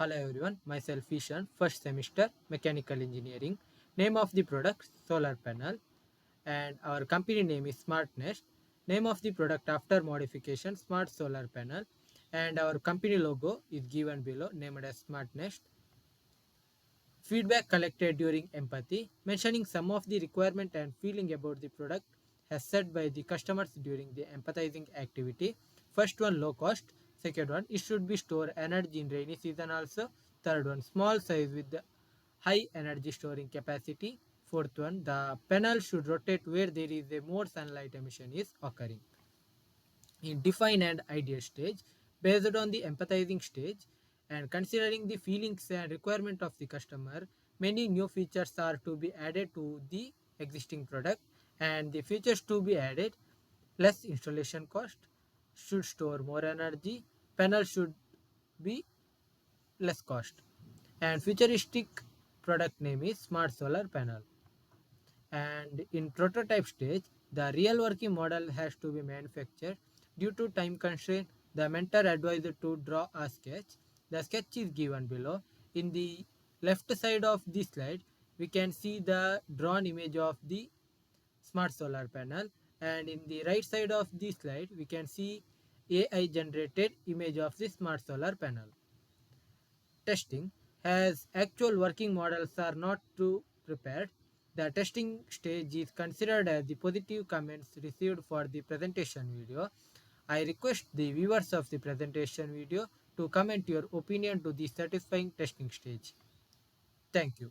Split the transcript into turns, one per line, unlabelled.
Hello everyone, myself ESHAN, first semester mechanical engineering. Name of the product solar panel, and our company name is SmartNest. Name of the product after modification smart solar panel, and our company logo is given below named as SmartNest. Feedback collected during empathy, mentioning some of the requirement and feeling about the product as said by the customers during the empathizing activity. First one, low cost. Second one, it should be store energy in rainy season also. Third one, small size with the high energy storing capacity. Fourth one, the panel should rotate where there is a more sunlight emission is occurring. In define and ideal stage, based on the empathizing stage and considering the feelings and requirement of the customer, many new features are to be added to the existing product, and the features to be added: less installation cost, should store more energy, panel should be less cost, and futuristic product name is smart solar panel. And in prototype stage, the real working model has to be manufactured. Due to time constraint, the mentor advised to draw a sketch. The sketch is given below. In the left side of the slide, we can see the drawn image of the smart solar panel, and in the right side of the slide we can see AI generated image of the smart solar panel. Testing, as actual working models are not too prepared. The testing stage is considered as the positive comments received for the presentation video. I request the viewers of the presentation video to comment your opinion to the satisfying testing stage. Thank you.